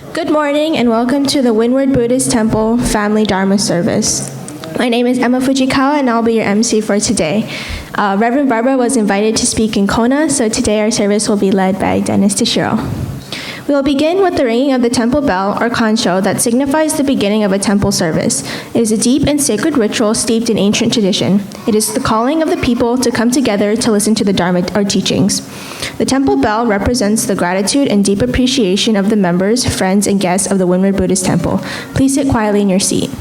Good morning and welcome to the Windward Buddhist Temple Family Dharma Service. My name is Emma Fujikawa and I'll be your MC for today. Reverend Barbara was invited to speak in Kona, so today our service will be led by Dennis Tashiro. We will begin with the ringing of the temple bell, or kansho, that signifies the beginning of a temple service. It is a deep and sacred ritual steeped in ancient tradition. It is the calling of the people to come together to listen to the Dharma or teachings. The temple bell represents the gratitude and deep appreciation of the members, friends, and guests of the Windward Buddhist Temple. Please sit quietly in your seat.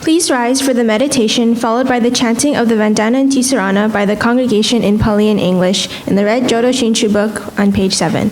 Please rise for the meditation, followed by the chanting of the Vandana Ti-Sarana by the congregation in Pali and English in the red Jodo Shinshu book on page 7.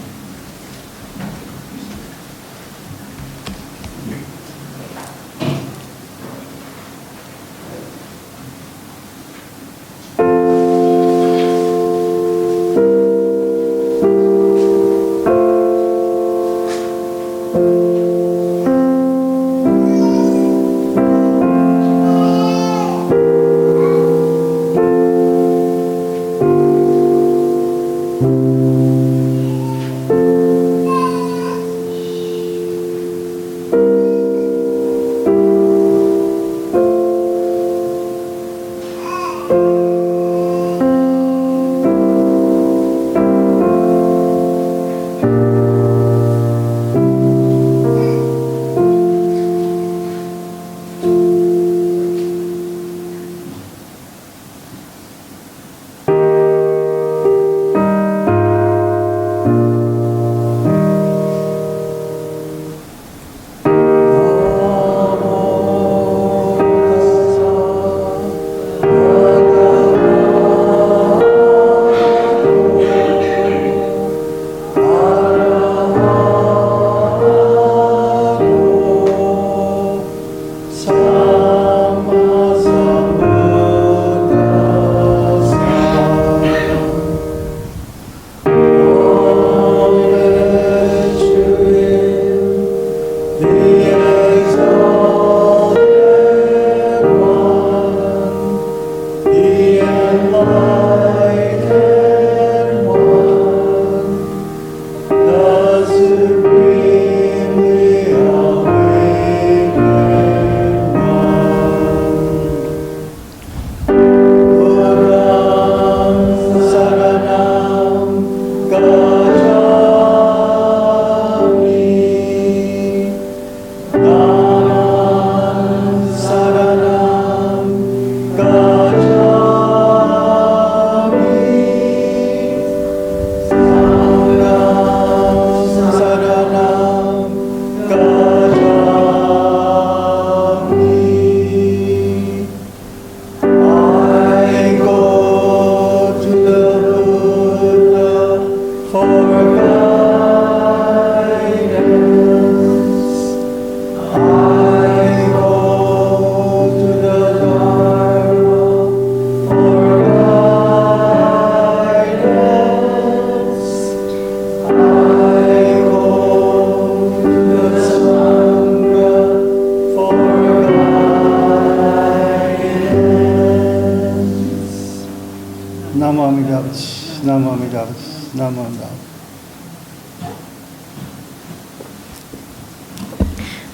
Namu Amida Butsu. Namu Amida.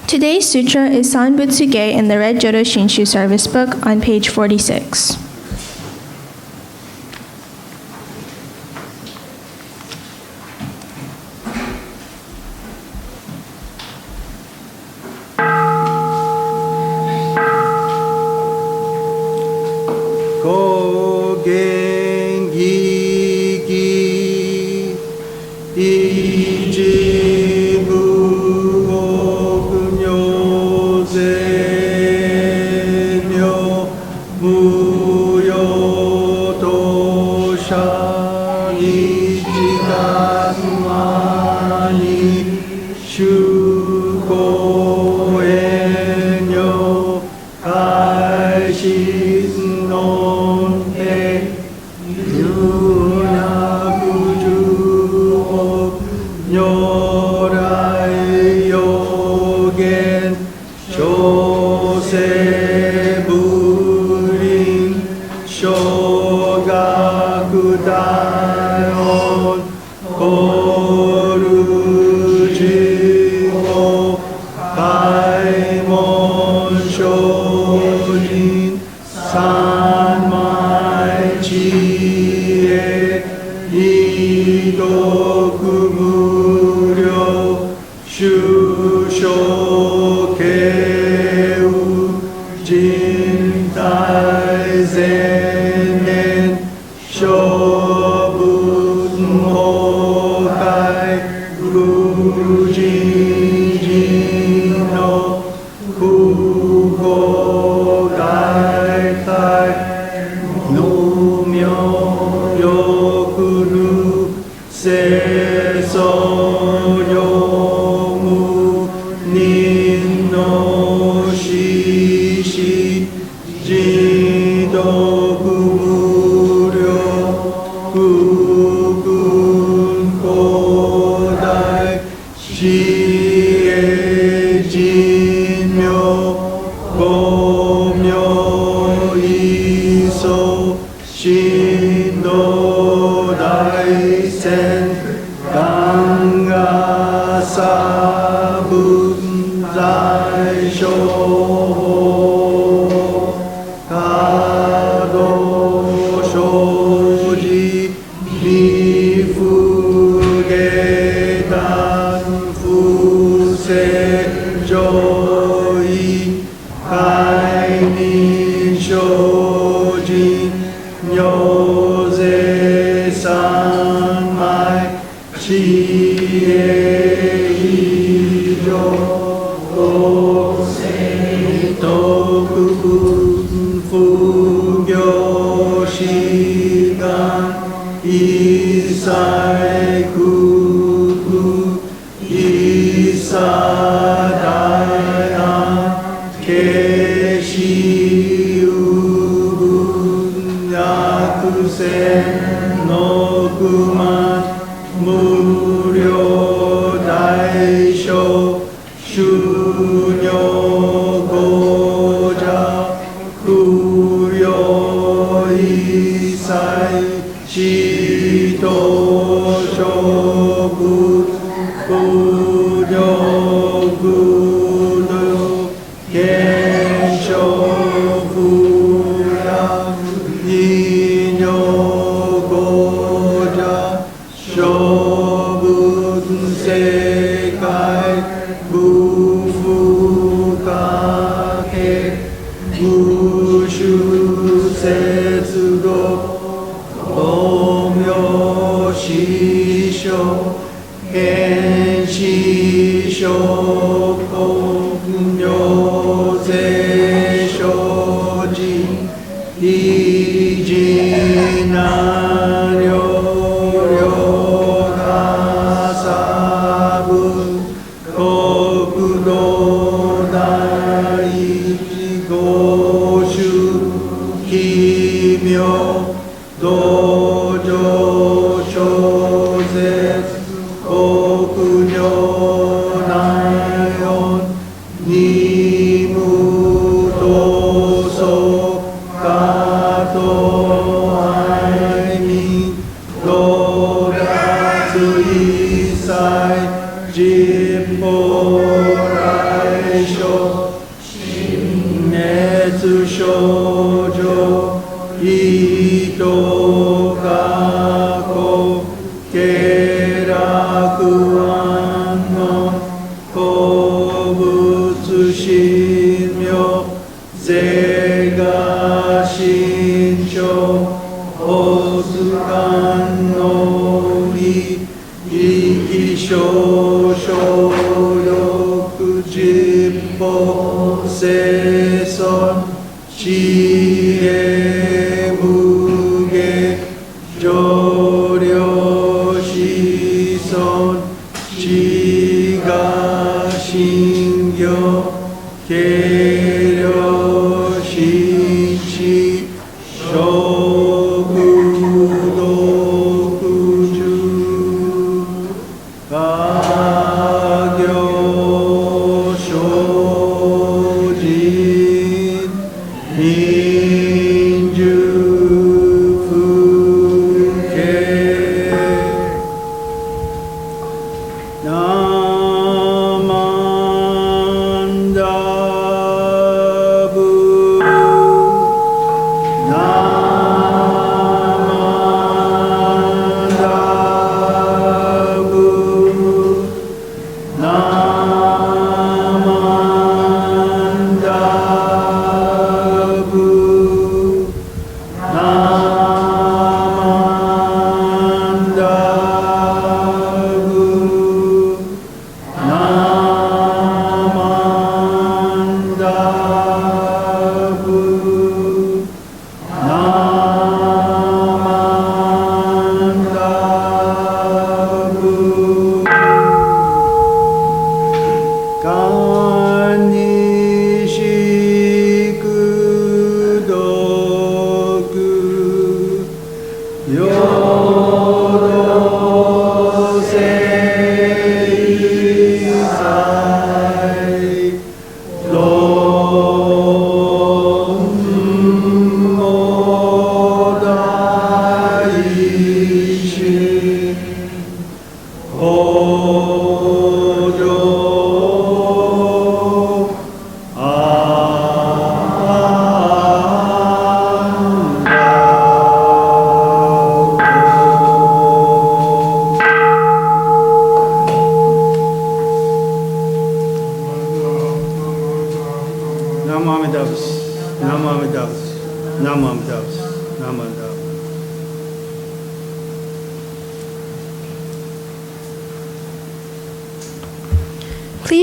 Today's sutra is Sanbutsuge in the Red Jodo Shinshu Service Book on page 46.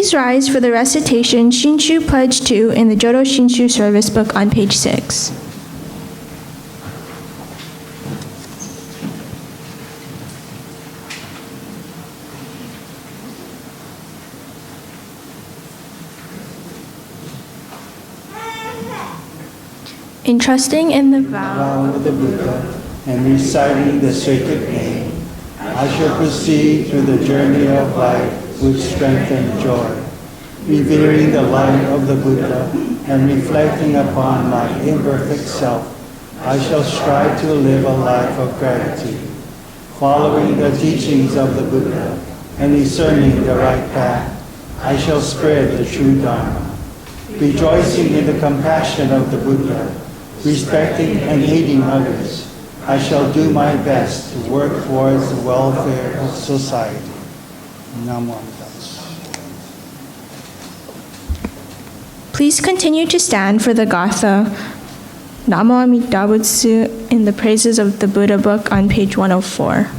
Please rise for the recitation Shinshu Pledge II in the Jodo Shinshu Service Book on page 6. Entrusting in the vow of the Buddha and reciting the sacred name, I shall proceed through the journey of life with strength and joy, revering the light of the Buddha and reflecting upon my imperfect self. I shall strive to live a life of gratitude, following the teachings of the Buddha and discerning the right path. I shall spread the true Dharma, rejoicing in the compassion of the Buddha, respecting and aiding others. I shall do my best to work towards the welfare of society. Namu. Please continue to stand for the Gatha, Namu Amida Butsu, in the praises of the Buddha book on page 104.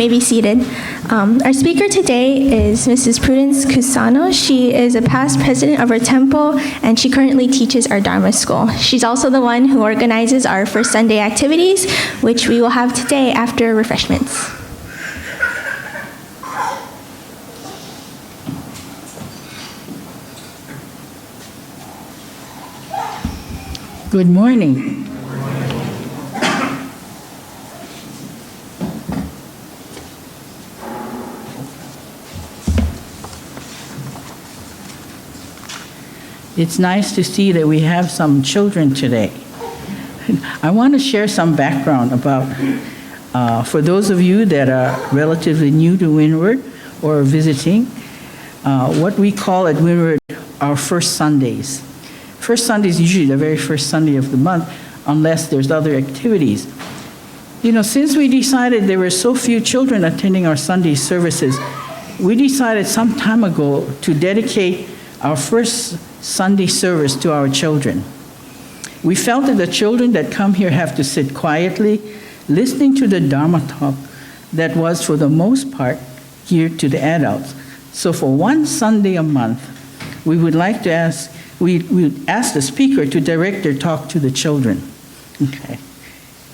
may be seated. Our speaker today is Mrs. Prudence Kusano. She is a past president of our temple, and she currently teaches our Dharma school. She's also the one who organizes our First Sunday activities, which we will have today after refreshments. Good morning. It's nice to see that we have some children today. I want to share some background about, for those of you that are relatively new to Windward or visiting, what we call at Windward our first Sundays. First Sunday is usually the very first Sunday of the month, unless there's other activities. You know, since we decided there were so few children attending our Sunday services, we decided some time ago to dedicate our first Sunday service to our children. We felt that the children that come here have to sit quietly, listening to the Dharma talk that was, for the most part, geared to the adults. So for one Sunday a month, we would ask the speaker to direct their talk to the children. Okay.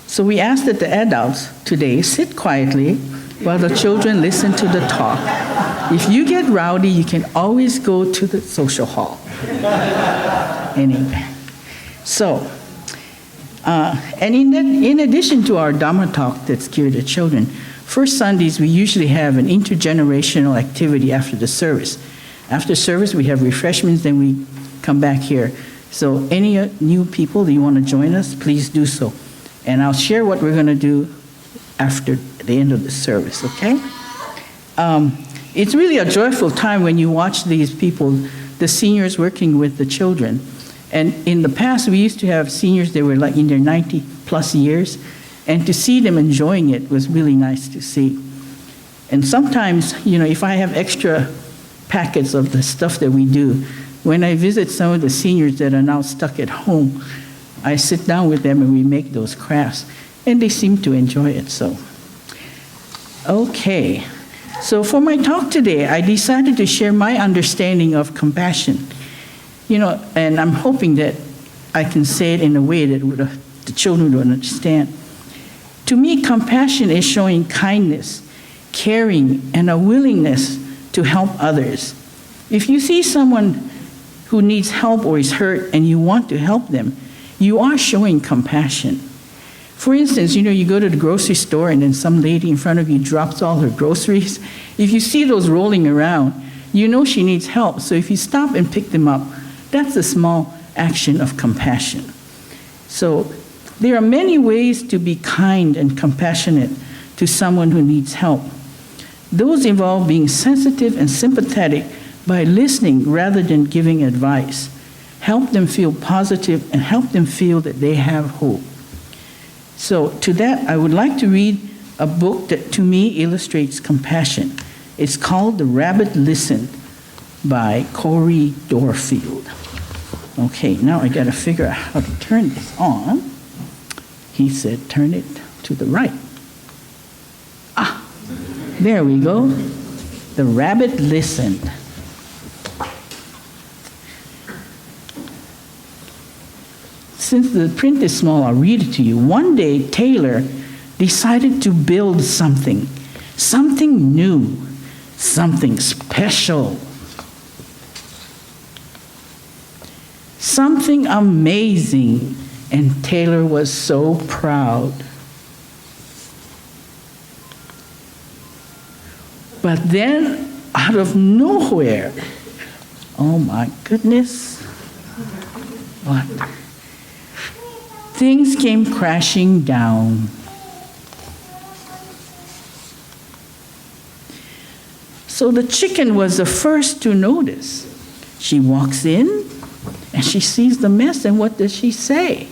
So we ask that the adults today sit quietly while the children listen to the talk. If you get rowdy, you can always go to the social hall. Anyway. So, and in addition to our Dharma talk that's geared to children, first Sundays we usually have an intergenerational activity after the service. After service we have refreshments, then we come back here. So any new people that you want to join us, please do so. And I'll share what we're going to do after the end of the service, okay? It's really a joyful time when you watch these people, the seniors working with the children. And in the past, we used to have seniors that were like in their 90 plus years, and to see them enjoying it was really nice to see. And sometimes, you know, if I have extra packets of the stuff that we do, when I visit some of the seniors that are now stuck at home, I sit down with them and we make those crafts, and they seem to enjoy it, so. Okay, so for my talk today, I decided to share my understanding of compassion. You know, and I'm hoping that I can say it in a way that the children would understand. To me, compassion is showing kindness, caring, and a willingness to help others. If you see someone who needs help or is hurt and you want to help them, you are showing compassion. For instance, you know, you go to the grocery store and then some lady in front of you drops all her groceries. If you see those rolling around, you know she needs help. So if you stop and pick them up, that's a small action of compassion. So there are many ways to be kind and compassionate to someone who needs help. Those involve being sensitive and sympathetic by listening rather than giving advice. Help them feel positive and help them feel that they have hope. So to that, I would like to read a book that to me illustrates compassion. It's called The Rabbit Listened by Corey Dorfield. Okay, now I gotta figure out how to turn this on. He said, turn it to the right. Ah, there we go. The Rabbit Listened. Since the print is small, I'll read it to you. One day, Taylor decided to build something new, something special. Something amazing, and Taylor was so proud. But then, out of nowhere, oh my goodness, what? Things came crashing down. So the chicken was the first to notice. She walks in, and she sees the mess, and what does she say?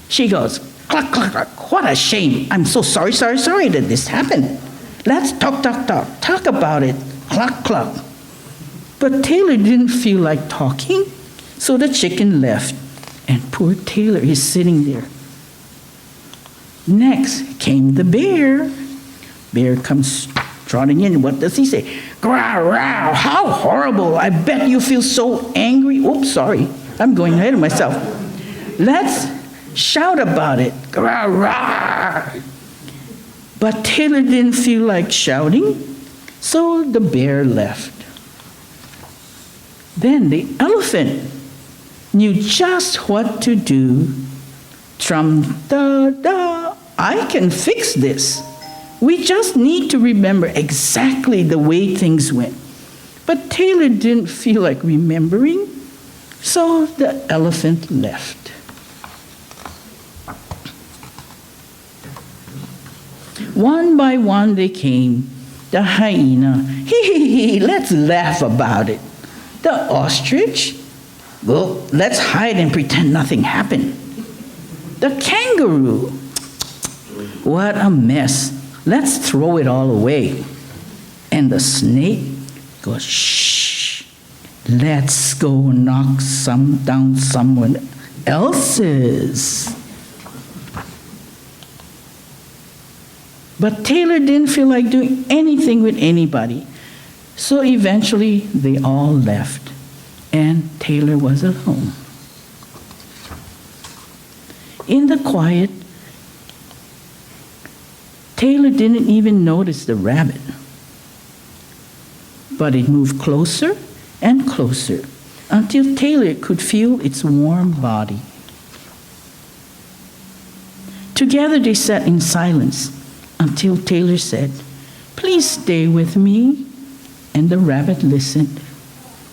She goes, cluck, cluck, cluck, what a shame. I'm so sorry that this happened. Let's talk about it, cluck, cluck. But Taylor didn't feel like talking, so the chicken left, and poor Taylor is sitting there. Next came the bear. bear comes trotting in. What does he say? Growl, growl, how horrible. I bet you feel so angry. Oops, sorry. I'm going ahead of myself. Let's shout about it. Growl, growl. But Taylor didn't feel like shouting, so the bear left. Then the elephant knew just what to do. Trum-da-da, I can fix this. We just need to remember exactly the way things went. But Taylor didn't feel like remembering, so the elephant left. One by one they came. The hyena, hee, let's laugh about it. The ostrich, well, let's hide and pretend nothing happened. The kangaroo, what a mess. Let's throw it all away. And the snake goes, shh, let's go knock some down someone else's. But Taylor didn't feel like doing anything with anybody. So eventually they all left, and Taylor was alone. In the quiet, Taylor didn't even notice the rabbit. But it moved closer and closer until Taylor could feel its warm body. Together they sat in silence until Taylor said, "Please stay with me." And the rabbit listened.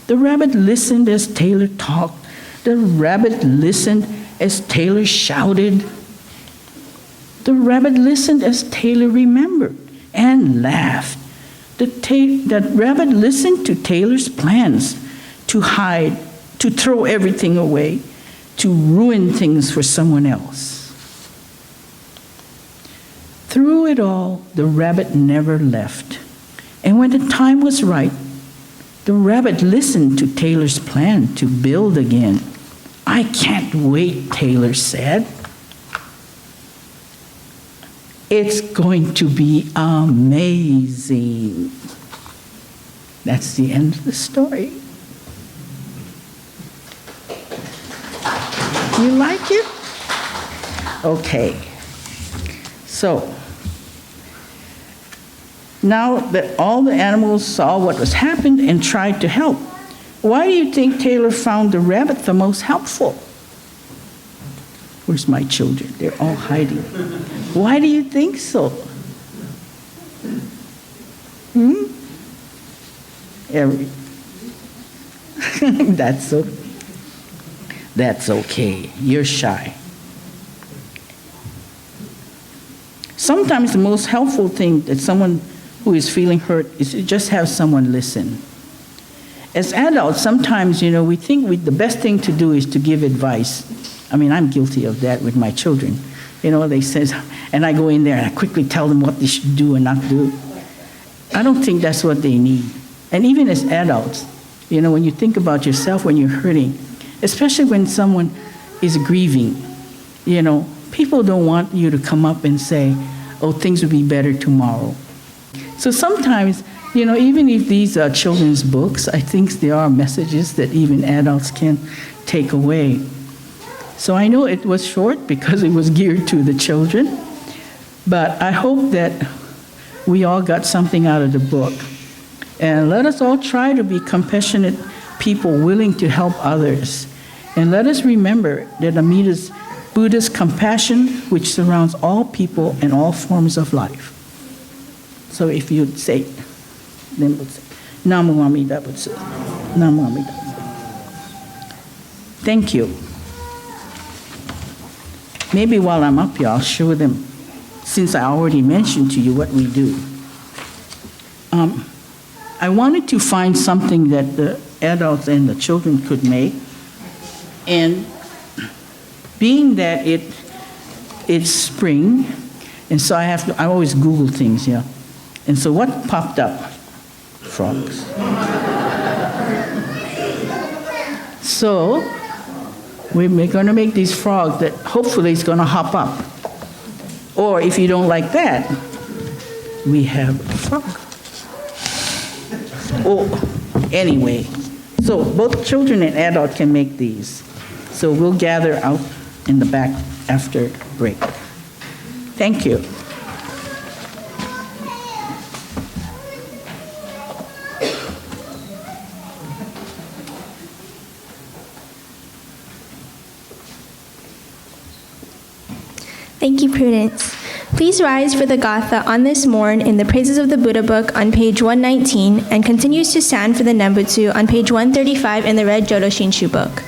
The rabbit listened as Taylor talked. The rabbit listened as Taylor shouted. The rabbit listened as Taylor remembered and laughed. That rabbit listened to Taylor's plans to hide, to throw everything away, to ruin things for someone else. Through it all, the rabbit never left. And when the time was right, the rabbit listened to Taylor's plan to build again. "I can't wait," Taylor said. "It's going to be amazing." That's the end of the story. You like it? Okay. So, now that all the animals saw what was happened and tried to help, why do you think Taylor found the rabbit the most helpful? Where's my children? They're all hiding. Why do you think so? That's okay. You're shy. Sometimes the most helpful thing that someone who is feeling hurt is to just have someone listen. As adults, sometimes, we think the best thing to do is to give advice. I mean, I'm guilty of that with my children. They say, and I go in there and I quickly tell them what they should do and not do. I don't think that's what they need. And even as adults, when you think about yourself when you're hurting, especially when someone is grieving, people don't want you to come up and say, "Oh, things will be better tomorrow." So sometimes, even if these are children's books, I think there are messages that even adults can take away. So I know it was short because it was geared to the children, but I hope that we all got something out of the book. And let us all try to be compassionate people willing to help others. And let us remember that Amida's Buddhist compassion, which surrounds all people and all forms of life. So if you'd say, Nembutsu, Namu Amida Butsu, Namu Amida. Thank you. Maybe while I'm up here, I'll show them, since I already mentioned to you what we do. I wanted to find something that the adults and the children could make, and being that it's spring, and so I always Google things, yeah. And so what popped up? Frogs. So we're going to make these frogs that hopefully is going to hop up. Or if you don't like that, we have a frog. Oh, anyway, so both children and adult can make these. So we'll gather out in the back after break. Thank you. Thank you, Prudence. Please rise for the Gatha on this morn in the Praises of the Buddha book on page 119 and continues to stand for the Nembutsu on page 135 in the red Jodo Shinshu book.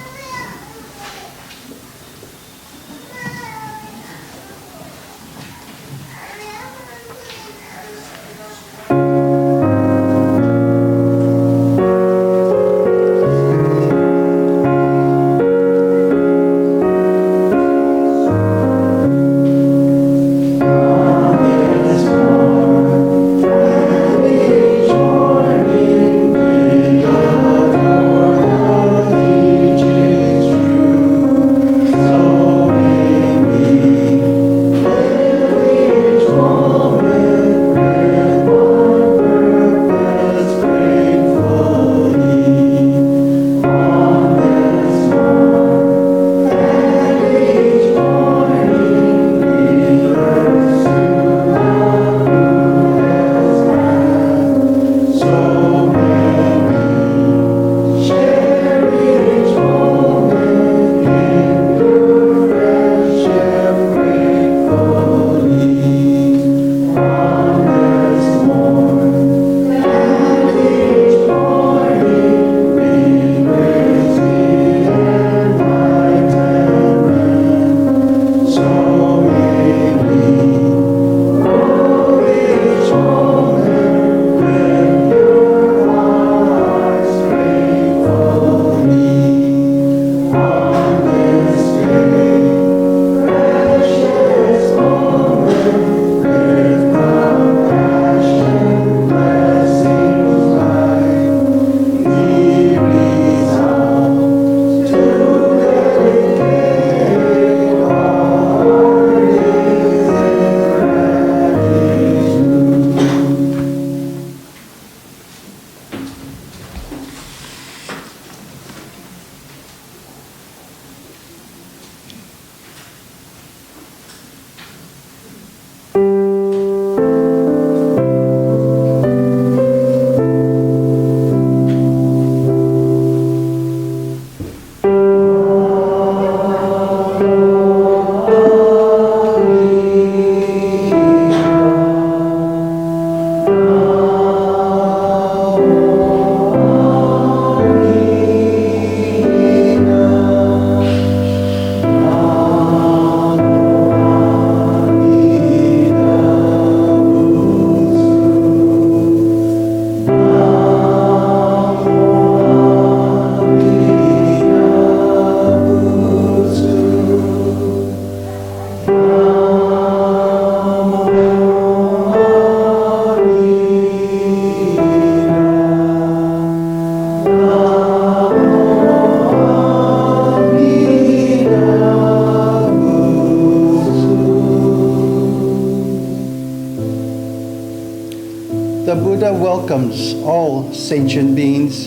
The Buddha welcomes all sentient beings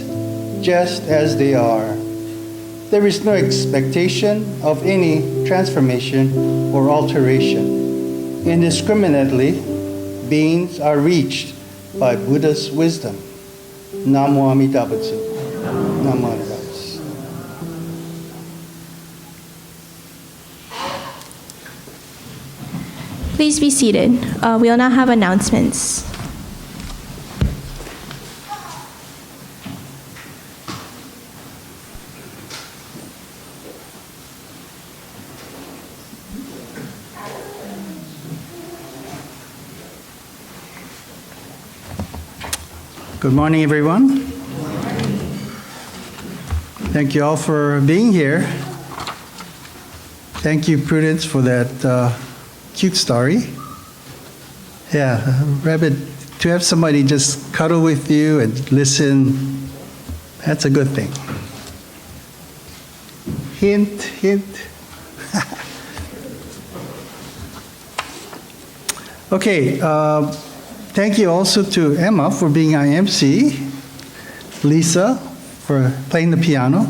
just as they are. There is no expectation of any transformation or alteration. Indiscriminately, beings are reached by Buddha's wisdom. Namu Amida Butsu. Namu Amida Butsu. Please be seated. We will now have announcements. Good morning, everyone. Thank you all for being here. Thank you, Prudence, for that cute story. Yeah, Rabbit, to have somebody just cuddle with you and listen, that's a good thing. Hint, hint. Okay, thank you also to Emma for being our MC, Lisa for playing the piano,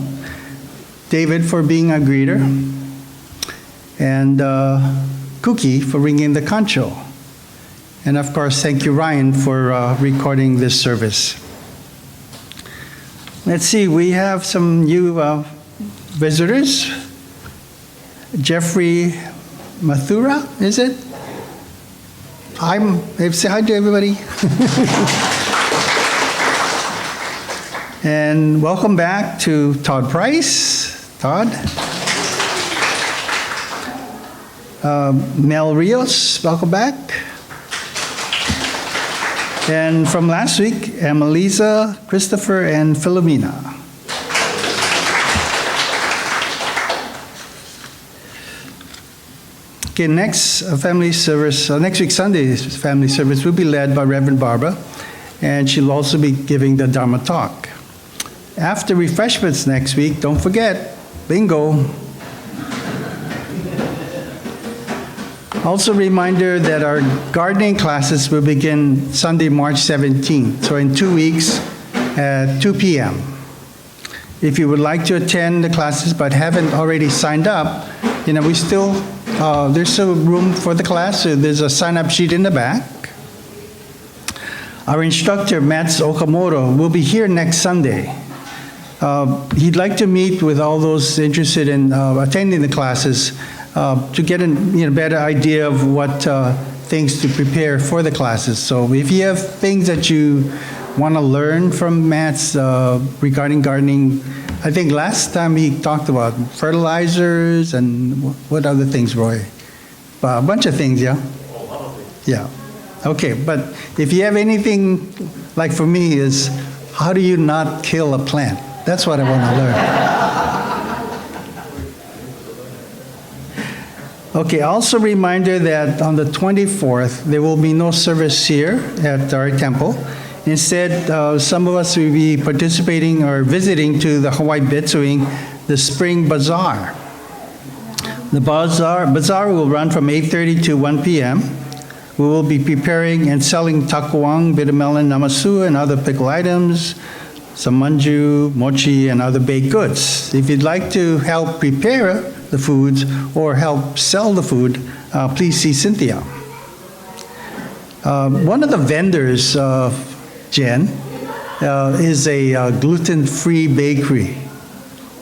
David for being our greeter, and Cookie for ringing the kansho. And of course, thank you, Ryan, for recording this service. Let's see, we have some new visitors. Jeffrey Mathura, is it? Say hi to everybody. And welcome back to Todd Price. Todd. Mel Rios, welcome back. And from last week, Emelisa, Christopher, and Philomena. Okay, next family service, next week Sunday's family service will be led by Reverend Barbara, and she'll also be giving the Dharma talk. After refreshments next week, don't forget, bingo. Also a reminder that our gardening classes will begin Sunday, March 17th, so in 2 weeks at 2 p.m. If you would like to attend the classes but haven't already signed up, we still, there's still room for the class, so there's a sign-up sheet in the back. Our instructor, Mats Okamoto, will be here next Sunday. He'd like to meet with all those interested in attending the classes to get a better idea of what things to prepare for the classes. So if you have things that you want to learn from Mats regarding gardening, I think last time he talked about fertilizers and what other things, Roy? A bunch of things, yeah? Yeah. Okay, but if you have anything, like for me, is how do you not kill a plant? That's what I want to learn. Okay, also a reminder that on the 24th, there will be no service here at our temple. Instead, some of us will be participating or visiting to the Hawaii Betsuing, the Spring Bazaar. The bazaar will run from 8:30 to 1 p.m. We will be preparing and selling takuang, bitter melon, namasu, and other pickle items, some manju, mochi, and other baked goods. If you'd like to help prepare the foods or help sell the food, please see Cynthia. One of the vendors, Jen, is a gluten-free bakery.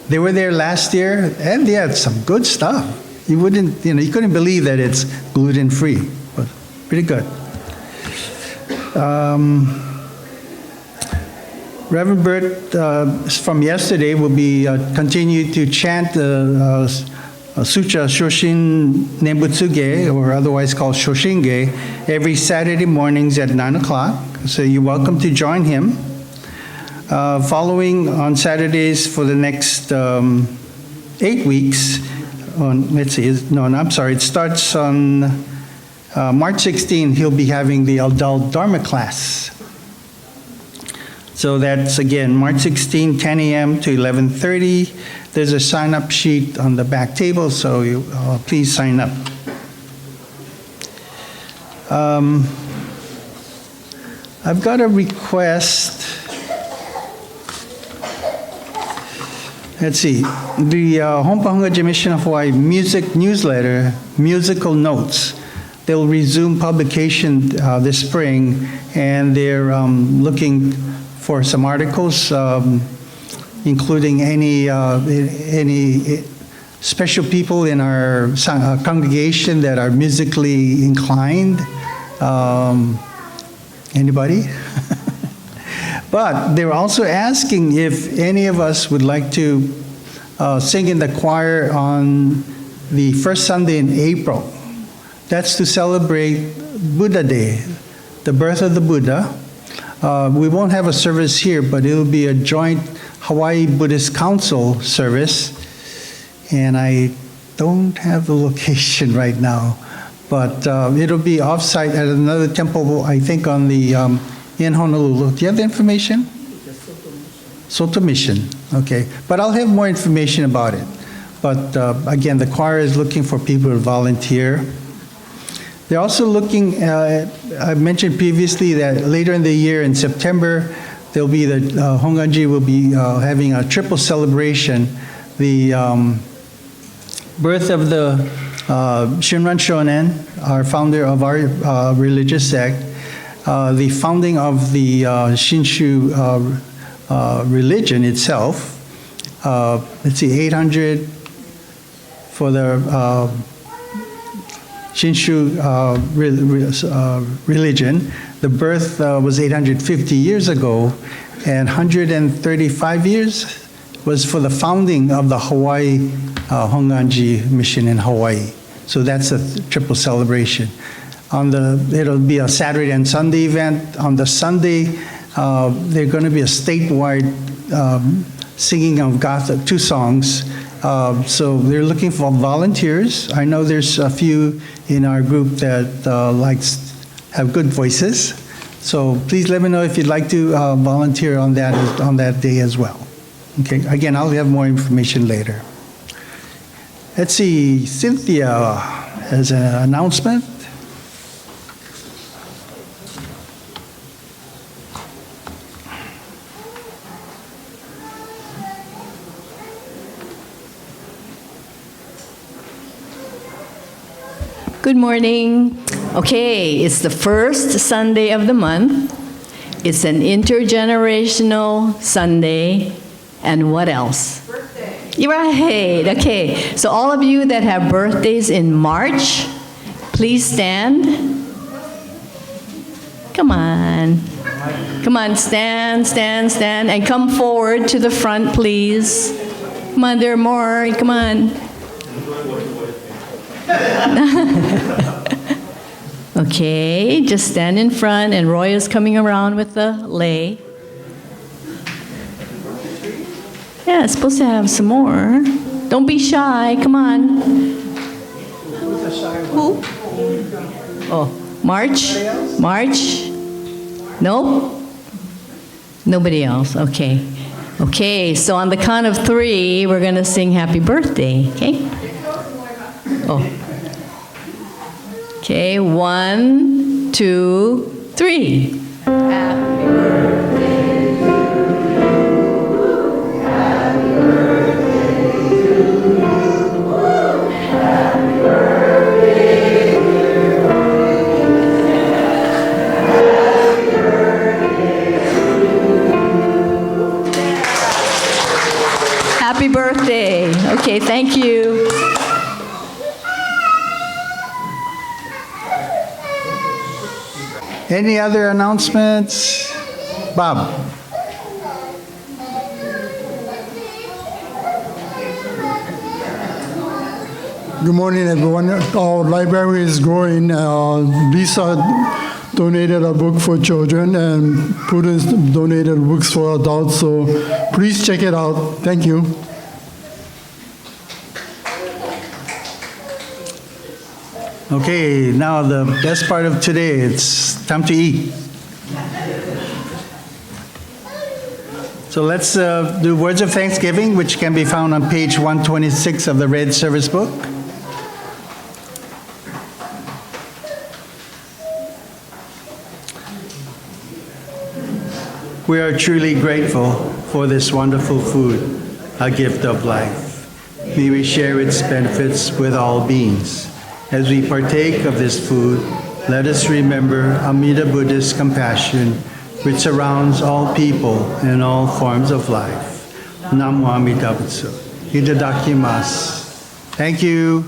They were there last year, and they had some good stuff. You couldn't believe that it's gluten-free, but pretty good. Reverend Bert, from yesterday, will be continue to chant the Sutra Shoshin Nembutsuge, or otherwise called Shoshinge, every Saturday mornings at 9 o'clock. So you're welcome to join him. Following on Saturdays for the next 8 weeks, it starts on March 16, he'll be having the adult Dharma class. So that's, again, March 16, 10 a.m. to 11:30. There's a sign-up sheet on the back table, so please sign up. I've got a request. Let's see. The Honpa Hongwanji Mission of Hawaii music newsletter, Musical Notes, they'll resume publication this spring, and they're looking for some articles, including any special people in our congregation that are musically inclined. Anybody? But they're also asking if any of us would like to sing in the choir on the first Sunday in April. That's to celebrate Buddha Day, the birth of the Buddha. We won't have a service here, but it'll be a joint Hawaii Buddhist Council service. And I don't have the location right now, but it'll be offsite at another temple, I think, on the in Honolulu. Do you have the information? Soto Mission. Okay, but I'll have more information about it. But again, the choir is looking for people to volunteer. They're also looking I mentioned previously that later in the year, in September, there'll be the Hongwanji will be having a triple celebration. The birth of the Shinran Shonen, our founder of our religious sect, the founding of the Shinshu religion itself. Let's see, 800 for the Shinshu religion. The birth was 850 years ago, and 135 years was for the founding of the Hawaii Hongwanji mission in Hawaii. So that's a triple celebration. It'll be a Saturday and Sunday event. On the Sunday, there's going to be a statewide singing of Gatha, 2 songs. So they're looking for volunteers. I know there's a few in our group that have good voices. So please let me know if you'd like to volunteer on that day as well. Okay. Again, I'll have more information later. Let's see. Cynthia has an announcement. Good morning. Okay, it's the first Sunday of the month. It's an intergenerational Sunday. And what else? Birthday. You're right. Okay, so all of you that have birthdays in March, please stand. Come on. Come on, stand, and come forward to the front, please. Come on, there are more. Come on. Okay, just stand in front, and Roy is coming around with the lei. Yeah, it's supposed to have some more. Don't be shy, come on. Who? Oh, March? Nope. Nobody else, okay. Okay, so on the count of 3, we're gonna sing happy birthday, okay? Oh. Okay, 1, 2, 3. Happy birthday to you. Happy birthday to you. Happy birthday, dear Roy. Happy birthday to you. Happy birthday. Okay, thank you. Any other announcements? Bob. Good morning, everyone. Our library is growing. Lisa donated a book for children, and Prudence donated books for adults, so please check it out. Thank you. Okay, now the best part of today, it's time to eat. So let's do words of thanksgiving, which can be found on page 126 of the Red Service Book. We are truly grateful for this wonderful food, a gift of life. May we share its benefits with all beings. As we partake of this food, let us remember Amida Buddhist compassion, which surrounds all people in all forms of life. Namu Amida Butsu. Itadakimasu. Thank you.